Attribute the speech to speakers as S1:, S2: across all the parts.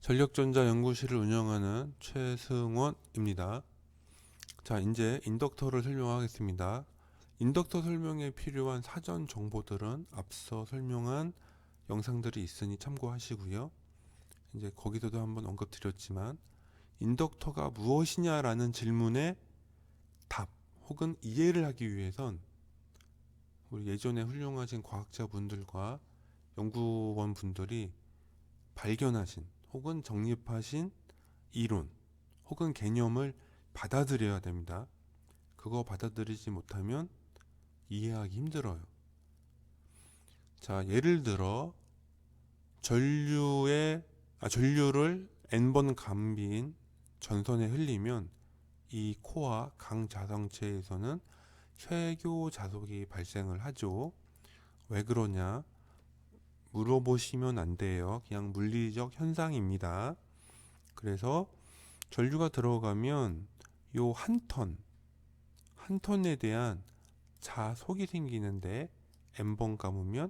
S1: 전력전자 연구실을 운영하는 최승원입니다. 자, 이제 인덕터를 설명하겠습니다. 인덕터 설명에 필요한 사전 정보들은 앞서 설명한 영상들이 있으니 참고하시고요. 이제 거기서도 한번 언급드렸지만 인덕터가 무엇이냐라는 질문에 답 혹은 이해를 하기 위해선 우리 예전에 훌륭하신 과학자분들과 연구원 분들이 발견하신 혹은 정립하신 이론 혹은 개념을 받아들여야 됩니다. 그거 받아들이지 못하면 이해하기 힘들어요. 자, 예를 들어 전류를 n번 감비인 전선에 흘리면 이 코와 강 자성체에서는 쇄교 자속이 발생을 하죠. 왜 그러냐 물어보시면 안 돼요. 그냥 물리적 현상입니다. 그래서 전류가 들어가면 요 한 턴에 대한 자속이 생기는데 n번 감으면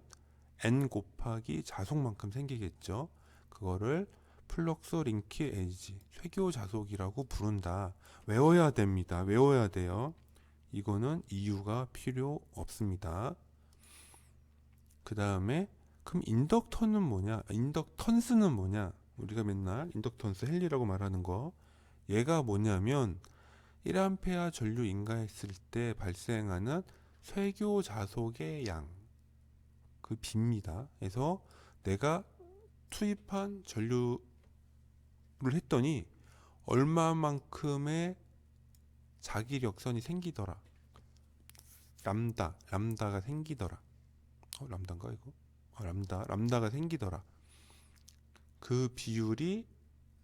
S1: n 곱하기 자속만큼 생기겠죠. 그거를 플럭스 링키에이지 쇄교 자속이라고 부른다. 외워야 됩니다. 외워야 돼요. 이거는 이유가 필요 없습니다. 그 다음에 그럼 인덕턴은 뭐냐? 인덕턴스는 뭐냐? 우리가 맨날 인덕턴스 헬리라고 말하는 거, 얘가 뭐냐면 1A 전류 인가했을 때 발생하는 쇄교 자속의 양, 그 B입니다. 그래서 내가 투입한 전류를 했더니 얼마만큼의 자기력선이 생기더라. 람다가 생기더라. 람다인가 이거? 람다가 생기더라. 그 비율이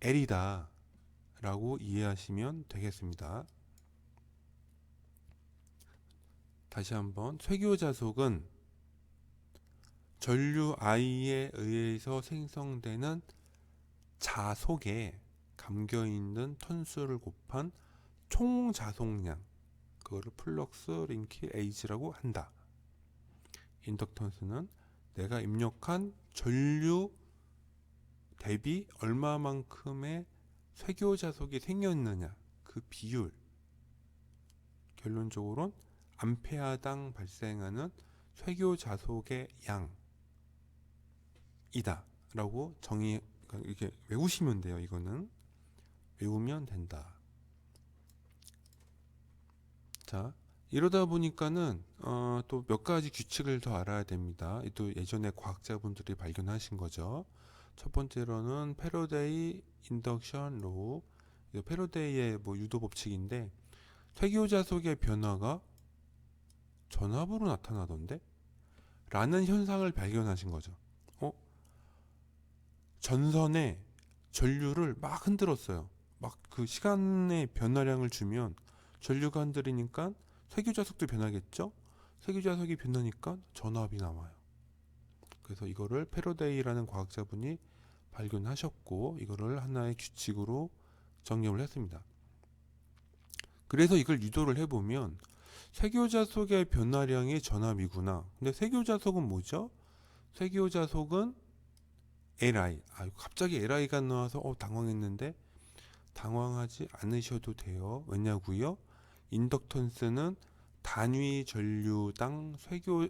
S1: L이다 라고 이해하시면 되겠습니다. 다시 한번 쇄교자속은 전류 I에 의해서 생성되는 자속에 감겨있는 턴수를 곱한 총 자속량, 그거를 플럭스 링키 에이지라고 한다. 인덕턴스는 내가 입력한 전류 대비 얼마만큼의 쇄교 자속이 생겼느냐, 그 비율, 결론적으로는 암페아당 발생하는 쇄교 자속의 양이다 라고 이렇게 외우시면 돼요. 이거는 외우면 된다. 자, 이러다 보니까는 또 몇 가지 규칙을 더 알아야 됩니다. 또 예전에 과학자분들이 발견하신 거죠. 첫 번째로는 패러데이 인덕션 로우, 패러데이의 유도 법칙인데 쇄교 자속의 변화가 전압으로 나타나던데? 라는 현상을 발견하신 거죠. 전선에 전류를 막 흔들었어요. 막 그 시간의 변화량을 주면 전류가 흔들리니까 쇄교 자속도 변하겠죠? 쇄교 자속이 변하니까 전압이 나와요. 그래서 이거를 패러데이라는 과학자분이 발견하셨고 이거를 하나의 규칙으로 정립을 했습니다. 그래서 이걸 유도를 해보면 쇄교 자속의 변화량이 전압이구나. 근데 쇄교 자속은 뭐죠? 쇄교 자속은 Li. 갑자기 Li가 나와서 당황했는데 당황하지 않으셔도 돼요. 왜냐고요? 인덕턴스는 단위 전류당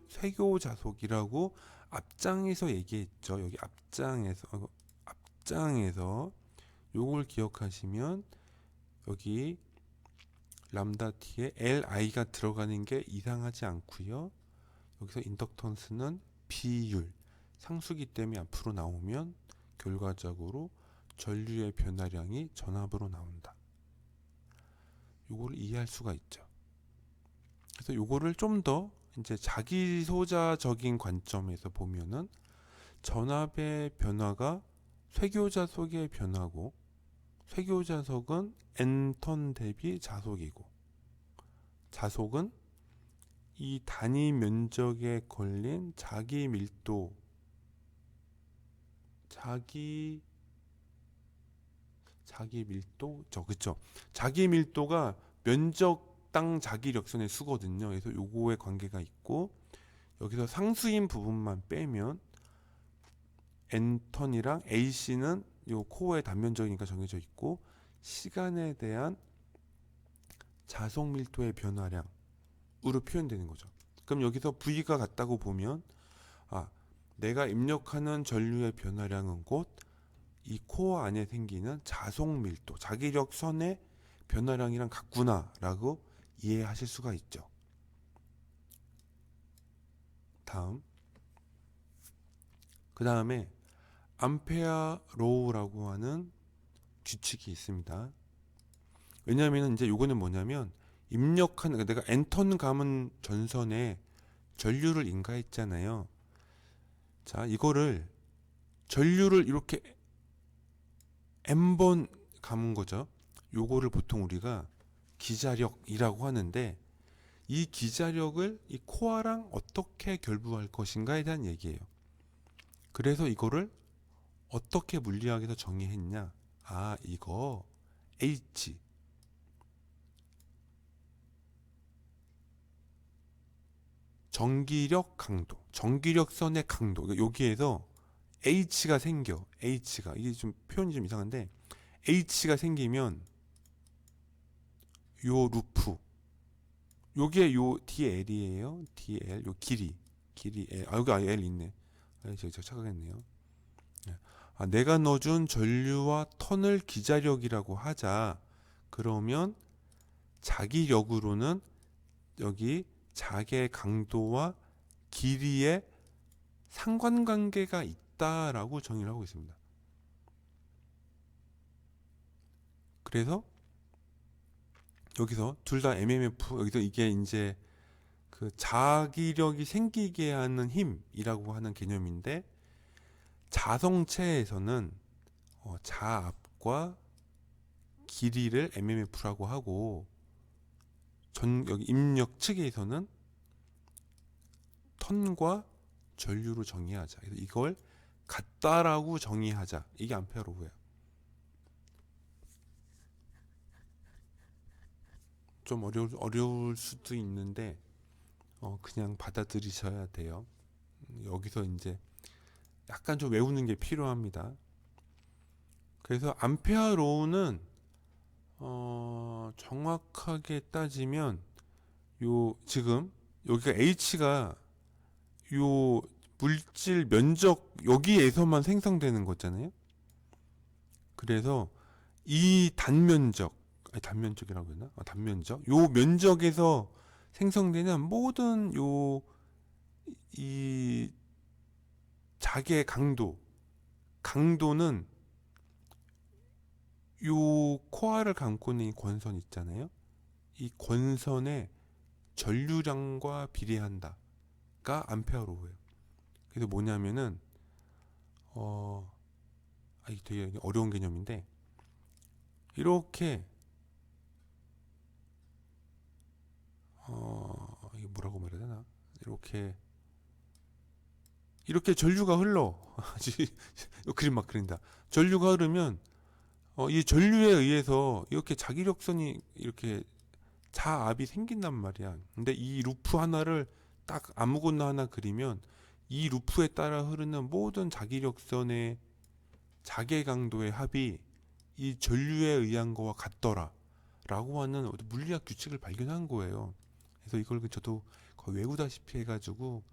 S1: 쇄교 자속이라고 앞장에서 얘기했죠. 여기 앞장에서 요걸 기억하시면 여기 람다 t에 Li가 들어가는 게 이상하지 않고요. 여기서 인덕턴스는 비율, 상수기 때문에 앞으로 나오면 결과적으로 전류의 변화량이 전압으로 나온다. 요거를 이해할 수가 있죠. 그래서 요거를 좀 더 이제 자기소자적인 관점에서 보면은 전압의 변화가 쇄교자속의 변화고 쇄교자속은 n턴 대비 자속이고 자속은 이 단위 면적에 걸린 자기 밀도죠. 그쵸? 자기 밀도가 면적당 자기력선의 수거든요. 그래서 요거의 관계가 있고 여기서 상수인 부분만 빼면 n턴이랑 ac는 요 코어의 단면적이니까 정해져 있고, 시간에 대한 자속 밀도의 변화량으로 표현되는 거죠. 그럼 여기서 V가 같다고 보면, 아, 내가 입력하는 전류의 변화량은 곧 이 코어 안에 생기는 자속 밀도, 자기력 선의 변화량이랑 같구나라고 이해하실 수가 있죠. 다음, 그 다음에 암페어 로우라고 하는 규칙이 있습니다. 왜냐하면 이제 요거는 뭐냐면, 입력하는, 내가 엔턴 감은 전선에 전류를 인가했잖아요. 자, 이거를 전류를 이렇게 n번 감은 거죠. 요거를 보통 우리가 기자력이라고 하는데, 이 기자력을 이 코어랑 어떻게 결부할 것인가에 대한 얘기예요. 그래서 이거를 어떻게 물리학에서 정의했냐? 아, 이거 H, 전기력 강도, 전기력선의 강도. 여기에서 H가 생겨. H가, 이게 좀 표현이 좀 이상한데, H가 생기면 요 루프, 요게 요 DL이에요. DL, 요 길이 L. 아, 여기 L 있네. 아, 제가 착각했네요. 아, 내가 넣어준 전류와 턴을 기자력이라고 하자. 그러면 자기력으로는 여기 자개 강도와 길이의 상관관계가 있다라고 정의를 하고 있습니다. 그래서 여기서 둘 다 MMF, 여기서 이게 이제 그 자기력이 생기게 하는 힘이라고 하는 개념인데, 자성체에서는 자압과 길이를 MMF라고 하고, 여기 입력 측에서는 턴과 전류로 정의하자. 그래서 이걸 같다라고 정의하자. 이게 암페어로우예요. 좀 어려울 수도 있는데 그냥 받아들이셔야 돼요. 여기서 이제 약간 좀 외우는 게 필요합니다. 그래서 암페어로우는 정확하게 따지면 요 지금 여기가 H가 요 물질 면적 여기에서만 생성되는 거잖아요. 그래서 이 단면적, 아니 단면적이라고 했나? 단면적. 요 면적에서 생성되는 모든 요 이 자개 강도는 요 코어를 감고 있는 이 권선 있잖아요. 이 권선의 전류량과 비례한다가 암페어로우예요. 그래서 뭐냐면은 이게 되게 어려운 개념인데, 이렇게 이게 뭐라고 말해야 되나? 이렇게 전류가 흘러. 그림 막 그린다. 전류가 흐르면 이 전류에 의해서 이렇게 자기력선이 이렇게 자압이 생긴단 말이야. 근데 이 루프 하나를 딱 아무거나 하나 그리면 이 루프에 따라 흐르는 모든 자기력선의 자개 강도의 합이 이 전류에 의한 거와 같더라 라고 하는 물리학 규칙을 발견한 거예요. 그래서 이걸 저도 거의 외우다시피 해가지고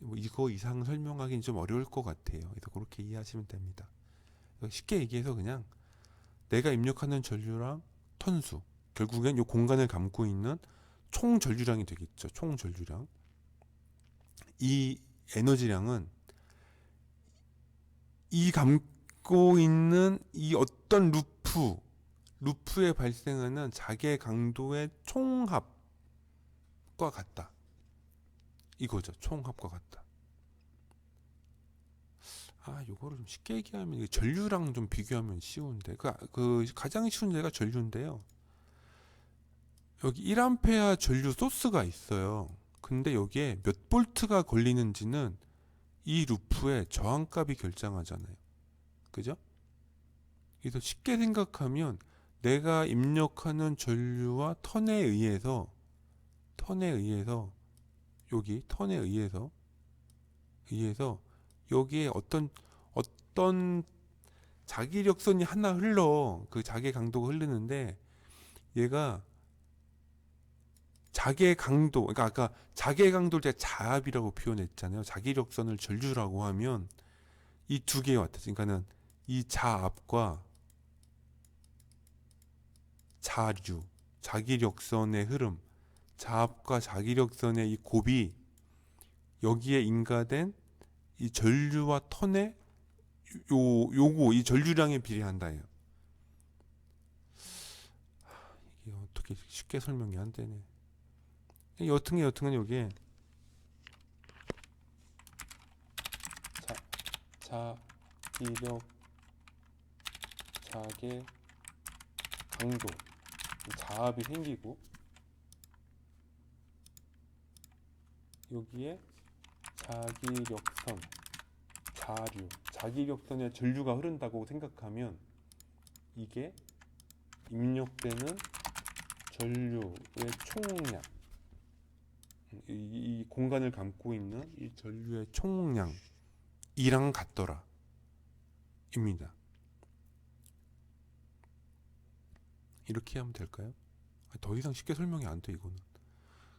S1: 뭐 이거 이상 설명하기는 좀 어려울 것 같아요. 그래서 그렇게 이해하시면 됩니다. 쉽게 얘기해서 그냥 내가 입력하는 전류랑 턴수, 결국엔 이 공간을 감고 있는 총 전류량이 되겠죠. 총 전류량. 이 에너지량은 이 감고 있는 이 어떤 루프에 발생하는 자개 강도의 총합과 같다. 이거죠. 총합과 같다. 요거를 좀 쉽게 얘기하면 전류랑 좀 비교하면 쉬운데, 그 가장 쉬운 예가 전류인데요. 여기 1A 전류 소스가 있어요. 근데 여기에 몇 볼트가 걸리는지는 이 루프의 저항값이 결정하잖아요. 그죠? 그래서 쉽게 생각하면 내가 입력하는 전류와 여기 턴에 의해서 여기에 어떤 자기력선이 하나 흘러. 그 자기의 강도가 흐르는데 얘가 자기의 강도, 그러니까 아까 자기의 강도를 제가 자압이라고 표현했잖아요. 자기력선을 전류라고 하면 이 두 개의 와트, 그러니까는 이 자압과 자류, 자기력선의 흐름, 자압과 자기력선의 이 곱이 여기에 인가된 이 전류와 턴의 요거 이 전류량에 비례한다예요. 이게 어떻게 쉽게 설명이 안 되네. 여튼간 여기에 자기력, 자계, 강도, 자압이 생기고 여기에 자기력선, 자류, 자기력선에 전류가 흐른다고 생각하면 이게 입력되는 전류의 총량, 이 공간을 감고 있는 이 전류의 총량이랑 같더라 입니다. 이렇게 하면 될까요? 더 이상 쉽게 설명이 안 돼 이거는.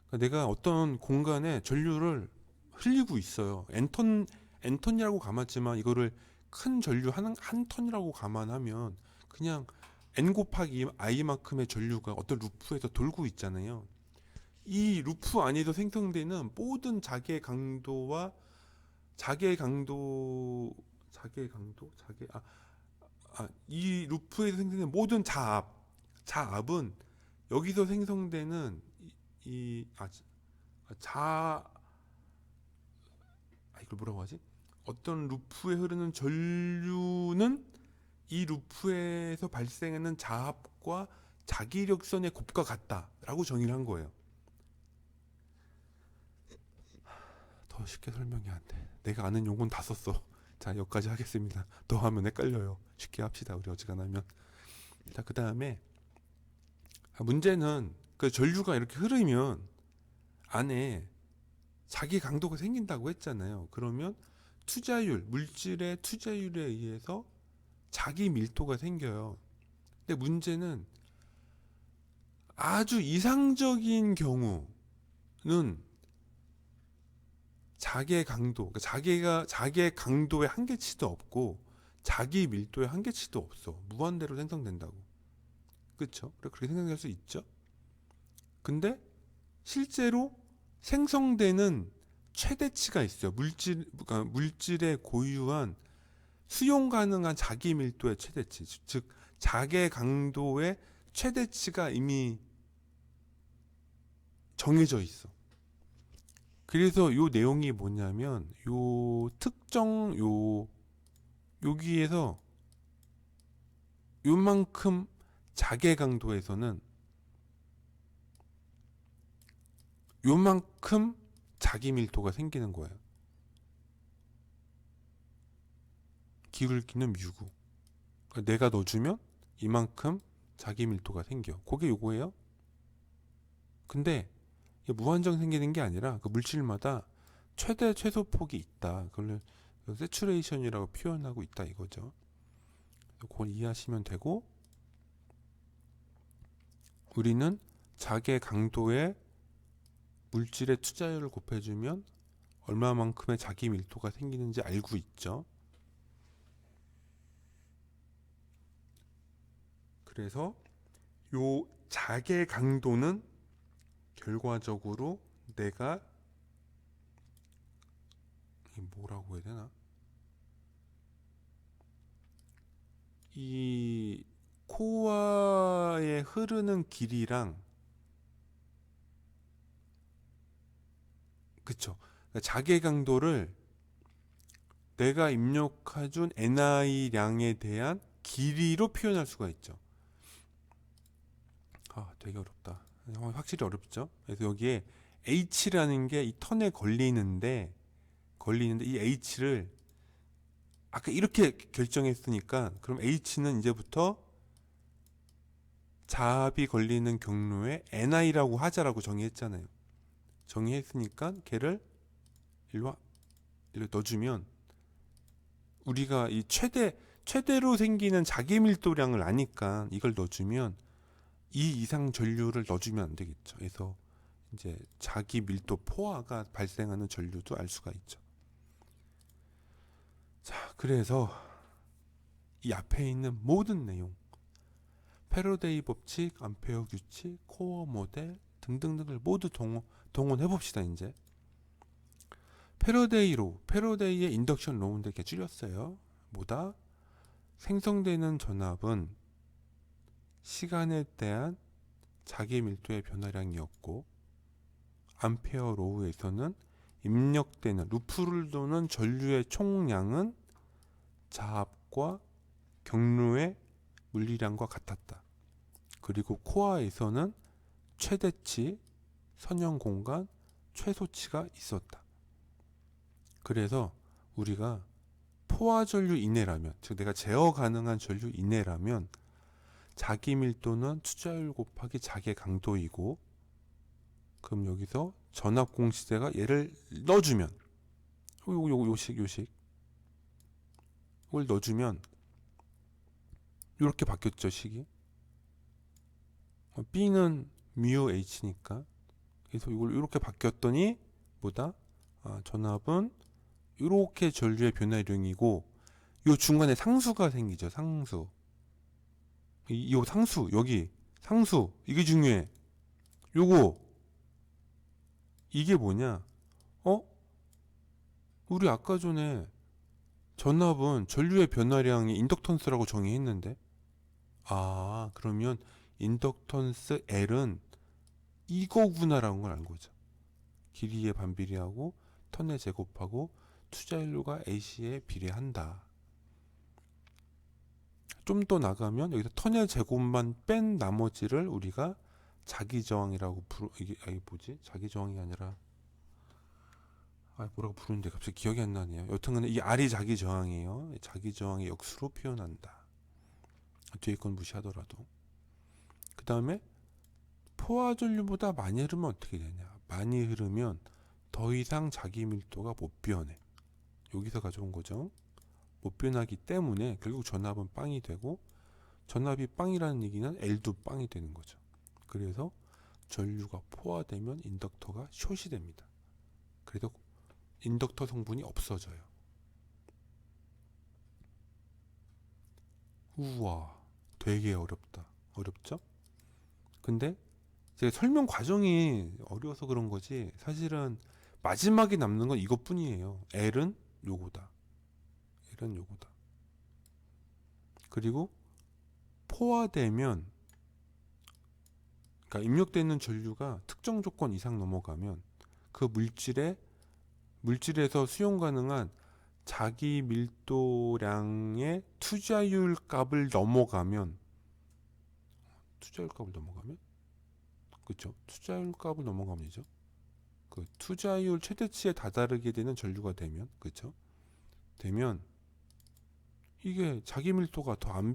S1: 그러니까 내가 어떤 공간에 전류를 흘리고 있어요. n턴이라고 감았지만 이거를 큰 전류 한 턴이라고 감안하면 그냥 n 곱하기 i만큼의 전류가 어떤 루프에서 돌고 있잖아요. 이 루프 안에서 생성되는 모든 자기의 강도와 이 루프에서 생성되는 모든 자압은 여기서 생성되는 이걸 뭐라고 하지? 어떤 루프에 흐르는 전류는 이 루프에서 발생하는 자압과 자기력선의 곱과 같다라고 정의를 한 거예요. 더 쉽게 설명이 안 돼. 내가 아는 용어는 다 썼어. 자, 여기까지 하겠습니다. 더 하면 헷갈려요. 쉽게 합시다. 우리 어지간하면. 자, 그 다음에 문제는 그 전류가 이렇게 흐르면 안에 자기 강도가 생긴다고 했잖아요. 그러면 물질의 투자율에 의해서 자기 밀도가 생겨요. 근데 문제는 아주 이상적인 경우는 자기의 강도, 그러니까 자기의 강도의 한계치도 없고 자기 밀도의 한계치도 없어. 무한대로 생성된다고. 그렇죠? 그렇게 생성될 수 있죠. 근데 실제로 생성되는 최대치가 있어요. 물질의 고유한 수용 가능한 자기 밀도의 최대치, 즉 자기 강도의 최대치가 이미 정해져 있어. 그래서 요 내용이 뭐냐면 요 특정 여기에서 요만큼 자기 강도에서는 요만큼 자기 밀도가 생기는 거예요. 기울기는 뮤고. 그러니까 내가 넣어주면 이만큼 자기 밀도가 생겨. 그게 요거예요. 근데 이게 무한정 생기는 게 아니라 그 물질마다 최대 최소 폭이 있다. 그걸 세츄레이션이라고 표현하고 있다 이거죠. 그걸 이해하시면 되고, 우리는 자기 강도에 물질의 투자율을 곱해주면 얼마만큼의 자기 밀도가 생기는지 알고 있죠. 그래서 요 자기 강도는 결과적으로 내가 뭐라고 해야 되나? 이 코어에 흐르는 길이랑, 그쵸? 그러니까 자기 강도를 내가 입력해준 NI량에 대한 길이로 표현할 수가 있죠. 되게 어렵다. 확실히 어렵죠? 그래서 여기에 H라는 게 이 턴에 걸리는데 이 H를 아까 이렇게 결정했으니까, 그럼 H는 이제부터 자압이 걸리는 경로에 NI라고 하자라고 정의했잖아요. 정의했으니까 걔를 일로 넣어주면 우리가 이 최대로 생기는 자기 밀도량을 아니까 이걸 넣어주면 이 이상 전류를 넣어주면 안 되겠죠. 그래서 이제 자기 밀도 포화가 발생하는 전류도 알 수가 있죠. 자, 그래서 이 앞에 있는 모든 내용, 패러데이 법칙, 암페어 규칙, 코어 모델 등등등을 모두 동원해 봅시다. 이제 패러데이의 인덕션 로우인데 이렇게 줄였어요. 뭐다? 생성되는 전압은 시간에 대한 자기 밀도의 변화량이었고, 암페어 로우에서는 입력되는 루프를 도는 전류의 총량은 자압과 경로의 물리량과 같았다. 그리고 코어에서는 최대치, 선형 공간, 최소치가 있었다. 그래서 우리가 포화 전류 이내라면, 즉 내가 제어 가능한 전류 이내라면 자기 밀도는 투자율 곱하기 자기 강도이고, 그럼 여기서 전압 공시대가 얘를 넣어주면 요식 이걸 넣어주면 이렇게 바뀌었죠. 식이 B는 mu H니까. 그래서 이걸 이렇게 바뀌었더니 뭐다? 전압은 이렇게 전류의 변화량이고, 요 중간에 상수가 생기죠. 상수. 요 상수, 여기 상수, 이게 중요해. 요거 이게 뭐냐? 우리 아까 전에 전압은 전류의 변화량이 인덕턴스라고 정의했는데, 그러면 인덕턴스 L은 이거구나라는 걸 알 거죠. 길이에 반비례하고 턴에 제곱하고 투자율과 AC에 비례한다. 좀 더 나가면 여기서 턴의 제곱만 뺀 나머지를 우리가 자기저항이라고 이게 뭐지? 자기저항이 아니라 뭐라고 부르는데 갑자기 기억이 안 나네요. 여튼간에 이 R이 자기저항이에요. 자기저항의 역수로 표현한다. 뒤에 건 무시하더라도. 그 다음에 포화 전류보다 많이 흐르면 어떻게 되냐? 많이 흐르면 더 이상 자기 밀도가 못 변해. 여기서 가져온 거죠. 못 변하기 때문에 결국 전압은 빵이 되고, 전압이 빵이라는 얘기는 L도 빵이 되는 거죠. 그래서 전류가 포화되면 인덕터가 숏이 됩니다. 그래서 인덕터 성분이 없어져요. 우와, 되게 어렵죠? 근데 제가 설명 과정이 어려워서 그런 거지, 사실은 마지막에 남는 건 이것뿐이에요. L은 요거다. 그리고 포화되면, 그러니까 입력되는 전류가 특정 조건 이상 넘어가면 그 물질에서 수용 가능한 자기 밀도량의 투자율 값을 넘어가면, 그렇죠? 투자율 값을 넘어가면이죠. 그 투자율 최대치에 다다르게 되는 전류가 되면, 그렇죠? 되면 이게 자기 밀도가 더 안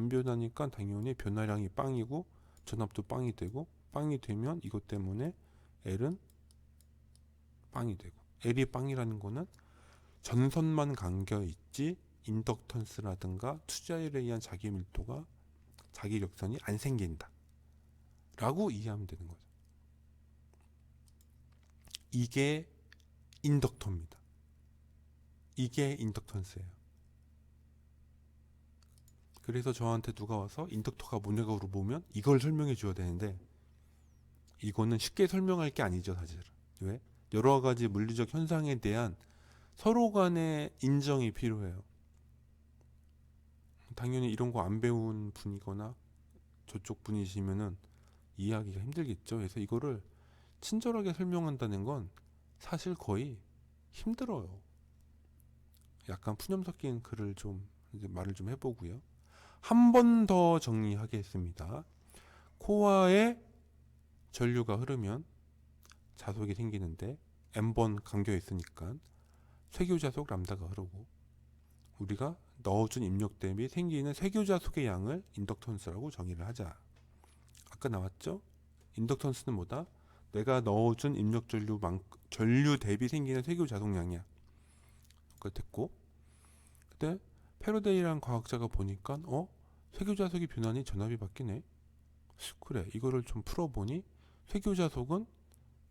S1: 변하니까 당연히 변화량이 빵이고 전압도 빵이 되고, 빵이 되면 이것 때문에 L은 빵이 되고, L이 빵이라는 거는 전선만 감겨 있지 인덕턴스라든가 투자율에 의한 자기 밀도가, 자기 력선이 안 생긴다 라고 이해하면 되는 거죠. 이게 인덕터입니다. 이게 인덕턴스예요. 그래서 저한테 누가 와서 인덕터가 뭐냐고 물어보면 이걸 설명해 줘야 되는데, 이거는 쉽게 설명할 게 아니죠, 사실은. 왜? 여러 가지 물리적 현상에 대한 서로 간의 인정이 필요해요. 당연히 이런 거 안 배운 분이거나 저쪽 분이시면은 이해하기가 힘들겠죠. 그래서 이거를 친절하게 설명한다는 건 사실 거의 힘들어요. 약간 푸념 섞인 글을 좀 이제 말을 좀 해보고요. 한 번 더 정리하겠습니다. 코어에 전류가 흐르면 자속이 생기는데 n번 감겨 있으니까 쇄교자속 람다가 흐르고, 우리가 넣어준 입력 대비 생기는 쇄교자속의 양을 인덕턴스라고 정의를 하자. 아까 나왔죠? 인덕턴스는 뭐다? 내가 넣어준 입력 전류 대비 생기는 쇄교자속량이야. 그거 됐고, 근데 패러데이라는 과학자가 보니까 쇠교자속이 변하니 전압이 바뀌네. 그래, 이거를 좀 풀어보니 쇠교자속은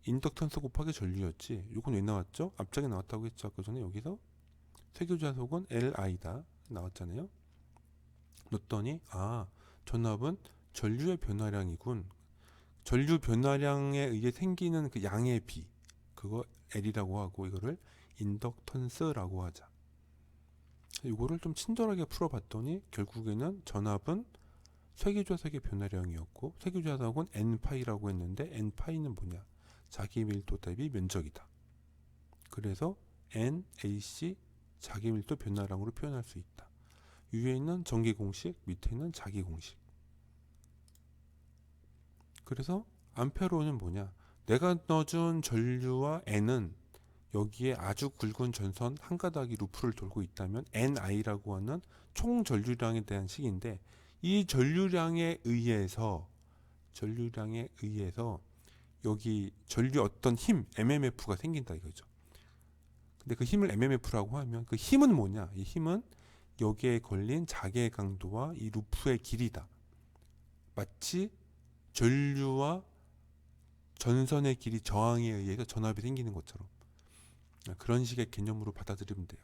S1: 인덕턴스 곱하기 전류였지. 이건 왜 나왔죠? 앞장에 나왔다고 했죠. 아까 전에 여기서 쇠교자속은 Li다 나왔잖아요. 넣었더니 전압은 전류의 변화량이군. 전류 변화량에 의해 생기는 그 양의 비, 그거 L이라고 하고 이거를 인덕턴스라고 하자. 이거를 좀 친절하게 풀어봤더니 결국에는 전압은 쇠교자석의 변화량이었고 쇠교자석은 N파이라고 했는데 N파이는 뭐냐? 자기 밀도 대비 면적이다. 그래서 NAC 자기 밀도 변화량으로 표현할 수 있다. 위에 있는 전기 공식, 밑에 있는 자기 공식. 그래서 암페어로는 뭐냐? 내가 넣어준 전류와 N은 여기에 아주 굵은 전선 한 가닥이 루프를 돌고 있다면 NI라고 하는 총 전류량에 대한 식인데, 이 전류량에 의해서 여기 전류 어떤 힘 MMF가 생긴다 이거죠. 근데 그 힘을 MMF라고 하면 그 힘은 뭐냐? 이 힘은 여기에 걸린 자개 강도와 이 루프의 길이다. 마치 전류와 전선의 길이 저항에 의해서 전압이 생기는 것처럼 그런 식의 개념으로 받아들이면 돼요.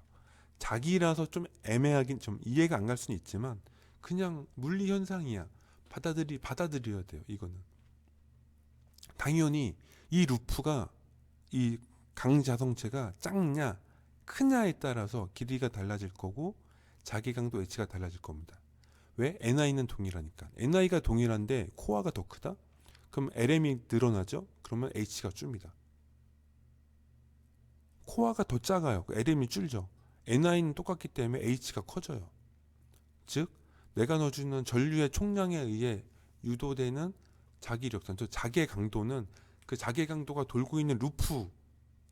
S1: 자기라서 좀 애매하긴 좀 이해가 안 갈 수는 있지만 그냥 물리 현상이야. 받아들여야 돼요. 이거는 당연히 이 루프가 이 강자성체가 작냐 크냐에 따라서 길이가 달라질 거고 자기 강도 H가 달라질 겁니다. 왜? NI는 동일하니까. NI가 동일한데 코어가 더 크다? 그럼 LM이 늘어나죠? 그러면 H가 줍니다. 코어가 더 작아요. LM이 줄죠. NI는 똑같기 때문에 H가 커져요. 즉 내가 넣어주는 전류의 총량에 의해 유도되는 자기력선, 즉 자기의 강도는 그 자기의 강도가 돌고 있는 루프에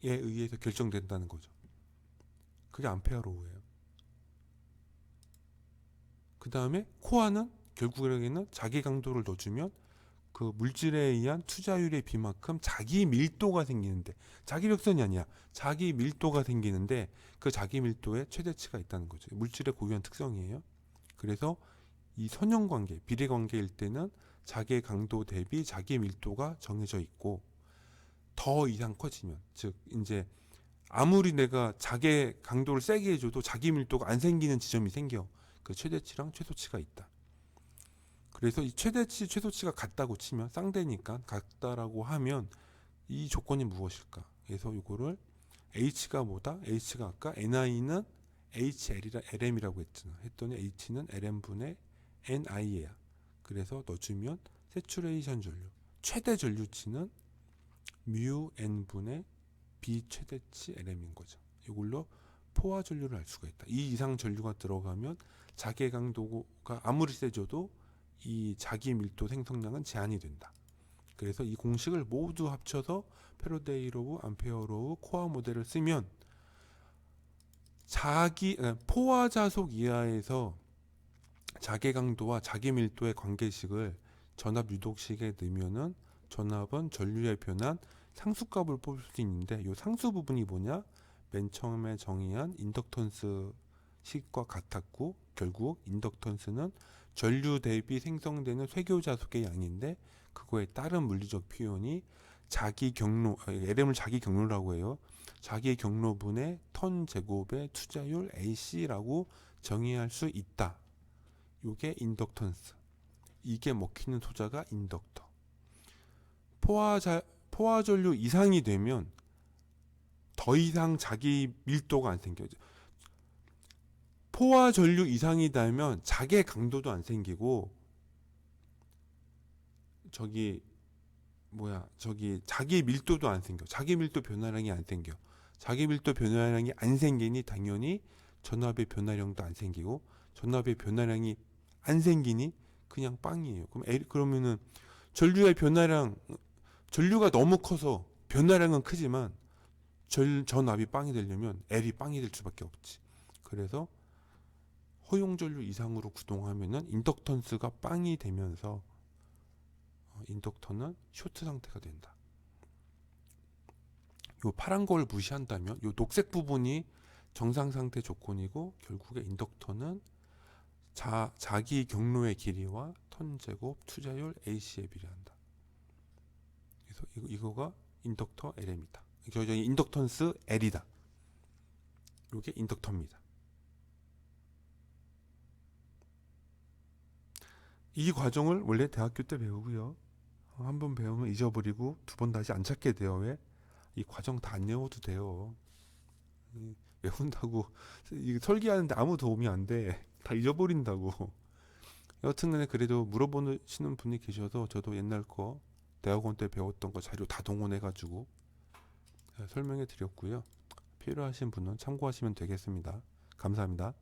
S1: 의해서 결정된다는 거죠. 그게 암페어로우예요. 그 다음에 코어는 결국에는 자기 강도를 넣어주면 그 물질에 의한 투자율의 비만큼 자기 밀도가 생기는데, 자기력선이 아니야. 자기 밀도가 생기는데 그 자기 밀도에 최대치가 있다는 거죠. 물질의 고유한 특성이에요. 그래서 이 선형관계, 비례관계일 때는 자기 강도 대비 자기 밀도가 정해져 있고, 더 이상 커지면, 즉 이제 아무리 내가 자기 강도를 세게 해줘도 자기 밀도가 안 생기는 지점이 생겨. 그 최대치랑 최소치가 있다. 그래서 이 최대치, 최소치가 같다고 치면, 쌍대니까 같다라고 하면 이 조건이 무엇일까? 그래서 이거를 H가 뭐다? H가 아까 NI는 LM이라고 했잖아. 했더니 H는 LM분의 NI야. 그래서 넣어주면 세츄레이션 전류, 최대 전류치는 mu n분의 B 최대치 LM인 거죠. 이걸로 포화 전류를 알 수가 있다. 이 이상 전류가 들어가면 자기 강도가 아무리 세져도 이 자기 밀도 생성량은 제한이 된다. 그래서 이 공식을 모두 합쳐서 패러데이 로우, 암페어 로우, 코어 모델을 쓰면 포화 자속 이하에서 자기 강도와 자기 밀도의 관계식을 전압 유독식에 넣으면은 전압은 전류에 변한 상수값을 뽑을 수 있는데, 이 상수 부분이 뭐냐? 맨 처음에 정의한 인덕턴스 식과 같았고, 결국 인덕턴스는 전류 대비 생성되는 쇠교자속의 양인데, 그거에 따른 물리적 표현이 자기 경로, LM을 자기 경로라고 해요. 자기 경로분의 턴 제곱의 투자율 AC라고 정의할 수 있다. 이게 인덕턴스. 이게 먹히는 소자가 인덕터. 포화 전류 이상이 되면 더 이상 자기 밀도가 안 생겨요. 포화 전류 이상이 되면 자기 강도도 안 생기고 자기 밀도도 안 생겨. 자기 밀도 변화량이 안 생겨. 자기 밀도 변화량이 안 생기니 당연히 전압의 변화량도 안 생기고, 전압의 변화량이 안 생기니 그냥 빵이에요. 그러면은 전류의 변화량, 전류가 너무 커서 변화량은 크지만 전압이 빵이 되려면 L이 빵이 될 수밖에 없지. 그래서 허용 전류 이상으로 구동하면은 인덕턴스가 빵이 되면서 인덕터는 쇼트 상태가 된다. 요 파란 걸 무시한다면 요 녹색 부분이 정상 상태 조건이고 결국에 인덕터는 자기 경로의 길이와 턴 제곱 투자율 AC에 비례한다. 그래서 이거가 인덕터 LM이다. 저 인덕턴스 L이다. 이게 인덕터입니다. 이 과정을 원래 대학교 때 배우고요. 한 번 배우면 잊어버리고 두 번 다시 안 찾게 돼요. 왜? 이 과정 다 안 외워도 돼요. 외운다고 이거 설계하는데 아무 도움이 안 돼. 다 잊어버린다고. 여튼간에 그래도 물어보시는 분이 계셔서 저도 옛날 거 대학원 때 배웠던 거 자료 다 동원해가지고 설명해 드렸고요. 필요하신 분은 참고하시면 되겠습니다. 감사합니다.